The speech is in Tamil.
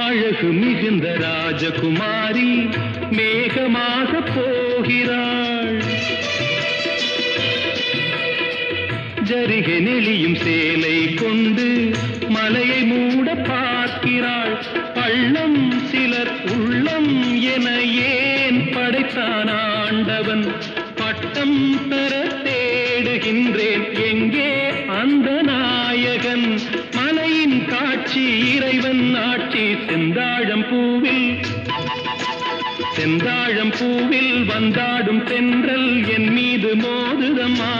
அழகு மிகுந்த ராஜகுமாரி மேகமாக போகிறாள். ஜரிகை நெளியும் சேலை கொண்டு மலையை மூட பார்க்கிறாள். பள்ளம் சிலர் உள்ளம் என ஏன் படைத்தான் ஆண்டவன்? பட்டம் பெற தேடுகின்றேன், எங்கே அந்த நாயகன்? மலையின் காட்சி இறைவன் ஆட்சி. செந்தாழம் பூவில் வந்தாடும் தென்றல் என் மீது மோதுதம்மா.